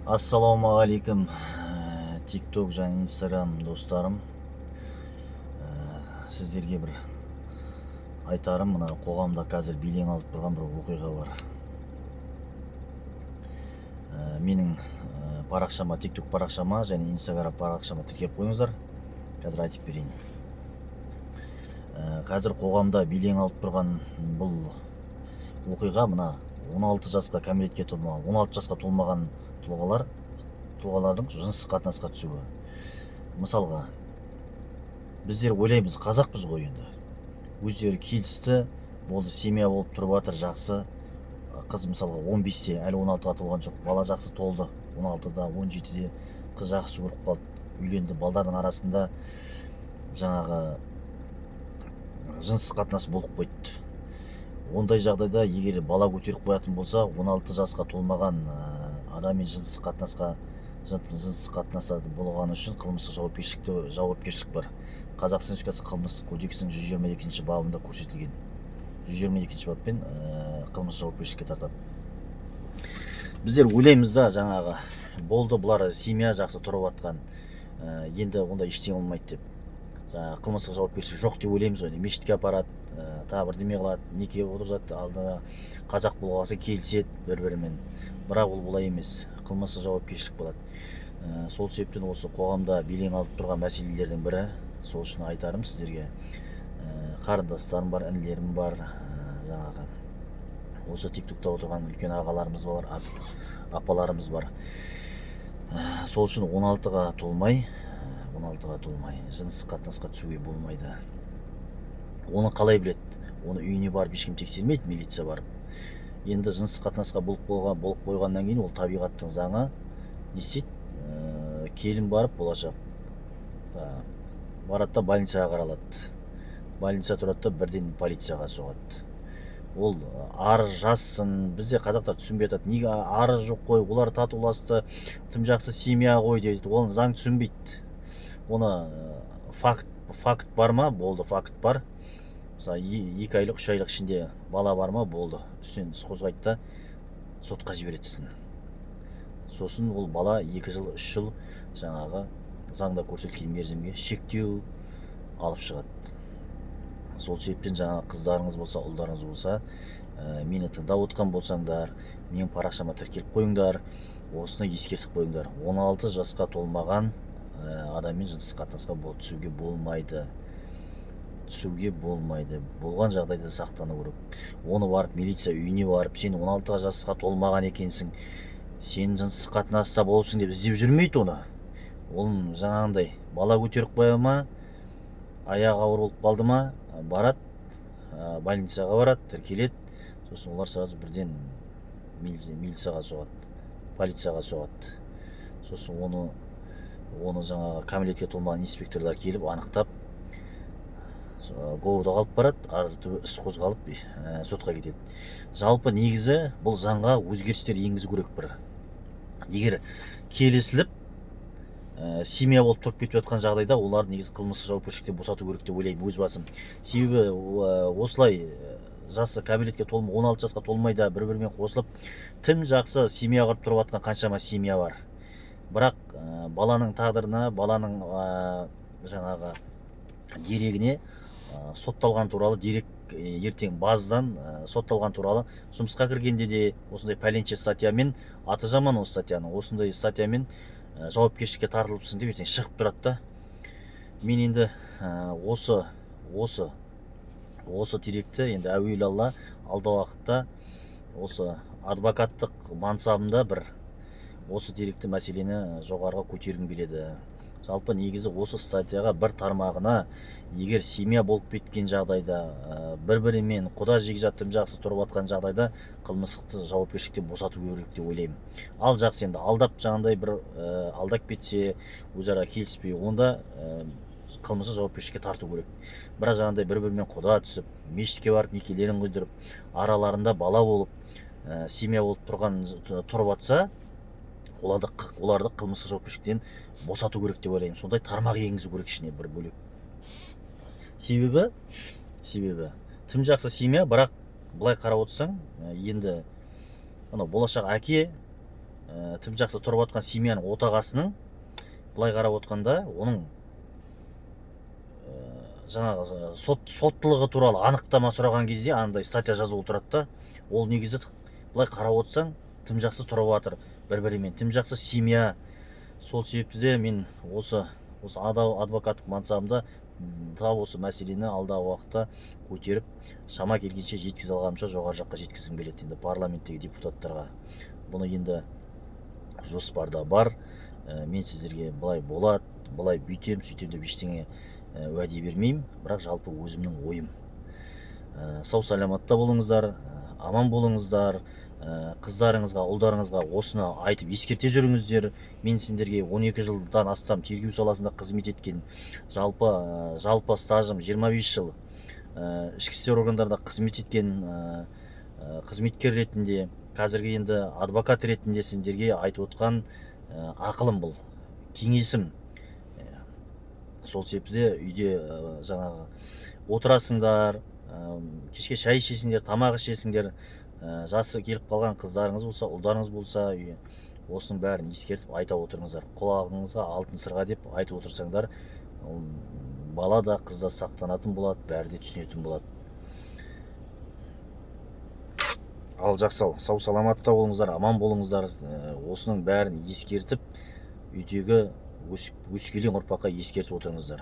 Ассалаумағалейкум, тикток және инстаграм достарым. Сіздерге бір айтарым, мына қоғамда қазір белең алып тұрған бір оқиға бар. Менің парақшама, тикток парақшама және инстаграм парақшама тіркеп қойыңыздар. Қазір айтып берейін. Қазір қоғамда белең алып тұрған бұл оқиға, мына 16 жасқа кәмелетке толмаған, 16 жасқа толмаған тұлғалардың жыныстық қатынасқа түсуі. Мысалға, біздер ойлаймыз, қазақпыз ғой енді. Өздері келісті, болды, семья болып тұрып жатыр, жақсы. Қыз мысалға 15-те, әлі 16-ға толған жоқ, бала жақсы толды. 16-да, 17-де қыз жақсы көріп қалды, үйленді. Балдардың арасында жаңағы жыныстық қатынас болып қойды. Ондай жағдайда егер бала көтеріп қоятын болса, 16 жасқа толмаған адаммен жыныстық қатынаса болғаны үшін қылмыстық жауапкершілік бар. Қазақстан Республикасы қылмыстық кодексінің 122 бабында көрсетілген. 122 баппен қылмыстық жауапкершілікке тартады. Біздер ойлаймыз да, жаңағы болды, бұлар семья жақсы тұрып жатқан, енді онда ештеңе болмайды деп. Қылмыстық жауапкершілік жоқ деп ойлаймыз ғой. Мешітке апарады, тағы бірдеме қылады, неке отырғызады, алдына қазақ болғасы келіседі бір-бірімен. Бірақ ол бұлай емес, қылмыстық жауапкершілік болады. Сол себептен осы қоғамда белең алып тұрған мәселелердің бірі. Сол үшін айтарым сіздерге, қарындастарым бар, інілерім бар, жаңағы осы тиктокта отырған үлкен ағаларымыз бар, апаларымыз бар. Сол үшін 16-ға толмай жыныстық қатынасқа түсуге болмайды. Оны қалай біледі? Оны үйіне барып ешкім тексермейді, милиция барып. Енді жыныстық қатынасқа болып қойғаннан кейін ол табиғаттың заңы не істейді? Келін барып болашақ барады да больницаға қаралады. Больница тұрады да бірден полицияға соғады. Ол ар жазсын, бізде қазақтар түсінбей жатады. Неге ары жоқ қой, олар татуласты, тым жақсы семья ғой дейді. Оны заң түсінбейді. Оны факт бар ма? Болды, факт бар. Мысалы, 2 айлық, 3 айлық ішінде бала бар ма? Болды. Үстінен іс қозғайды да сотқа жіберетсін. Сосын ол бала 2 жыл, 3 жыл жаңағы заңда көрсетілген мерзімге шектеу алып шығады. Сол себептен жаңағы қыздарыңыз болса, ұлдарыңыз болса, мені тыңдап отқан болсаңдар, менің парақшама тіркеліп қойыңдар, осыны ескертіп қойыңдар. 16 жасқа толмаған адаммен жыныстық қатынасқа түсуге болмайды. Болған жағдайда сақтану керек. Оны барып милиция үйіне барып, сен 16 жасқа толмаған екенсің, сен жыныстық қатынаста болыпсың деп іздеп жүрмейді оны. Оның жаңағындай бала көтеріп қоя ма, аяғы ауыр болып қалды ма, барады, больницаға барады, тіркеледі. Сосын олар сразу бірден милицияға соғады, полицияға соғады. Сосын оны жаңағы кәмелетке толмаған инспекторлар келіп анықтап, ГОУ-да қалып барады, ары іс қозғалып сотқа кетеді. Жалпы негізі бұл заңға өзгерістер енгізу керек бір. Егер келісіліп семья болып тұрып кетіп жатқан жағдайда оларды негізі қылмыстық жауапкершіліктен босату керек деп ойлаймын, өз басым. Себебі осылай жасы кәмелетке 16 жасқа толмайда бір-бірімен қосылып, тым жақсы семья құрып тұрып жатқан қаншама семья бар. Бірақ баланың тағдырына, баланың жаңағы дерегіне сотталған туралы дерек ертең баздан сотталған туралы жұмысқа кіргенде де осындай пәленше статьямен, аты жаман осы статьяның, осындай статьямен жауапкершілікке тартылыпсың деп ертең шығып тұрады да. Мен енді осы деректі енді әуелі алда уақытта осы адвокаттық мансабымда бір осы деректі мәселені жоғарыға көтергім келеді. Жалпы негізі осы статьяға бір тармағына егер семья болып кеткен жағдайда, бір-бірімен құда жекжат тым жақсы тұрып жатқан жағдайда қылмыстық жауапкершіліктен босату керек деп ойлаймын. Ал жақсы, енді алдап жаңағындай бір алдап кетсе, өзара келіспей, онда қылмыстық жауапкершілікке тарту керек. Бірақ жаңағындай бір-бірімен құда түсіп, мешітке барып некелерін қидырып, араларында бала болып, семья болып тұрып жатса, оларды қылмыстық жауапкершіліктен босату керек деп ойлаймын. Сондай тармақ енгізу керек ішіне бір бөлек. Себебі тым жақсы семья, бірақ былай қарап отырсаң, енді болашақ әке тым жақсы тұрып жатқан семьяның отағасының былай қарап отқанда оның жаңағы соттылығы туралы анықтама сұраған кезде андай статья жазулы тұрады да, ол негізі былай қарап отырсаң тым жақсы тұрып жатыр бір-бірімен, тым жақсы семья. Сол себепті де мен осы адвокаттық мансабымда тап осы мәселені алдағы уақытта көтеріп, шама келгенше жеткізе алғанымша жоғары жаққа жеткізгім келеді енді парламенттегі депутаттарға. Бұны енді жоспарда бар. Мен сіздерге былай болады, былай бүйтем, сөйтем деп ештеңе уәде бермеймін, бірақ жалпы өзімнің ойым. Сау саламатта болыңыздар, аман болыңыздар. Қыздарыңызға, ұлдарыңызға осыны айтып ескерте жүріңіздер. Мен сендерге 12 жылдан астам тергеу саласында қызмет еткен, жалпы стажым 25 жыл ішкі істер органдарында қызмет еткен қызметкер ретінде, қазіргі енді адвокат ретінде сендерге айтып отқан ақылым бұл, кеңесім. Сол себепті үйде жаңағы отырасыңдар, кешке шай ішесіңдер, тамақ ішесіңдер. Жасы келіп қалған қыздарыңыз болса, ұлдарыңыз болса, осының бәрін ескертіп айта отырыңыздар. Құлағыңызға алтын сырға деп айтып отырсаңдар, бала да қыз да сақтанатын болады, бәрі де түсінетін болады. Ал жақсы, сау саламатта болыңыздар, аман болыңыздар. Осының бәрін ескертіп, үйдегі өскелең ұрпаққа ескертіп отырыңыздар.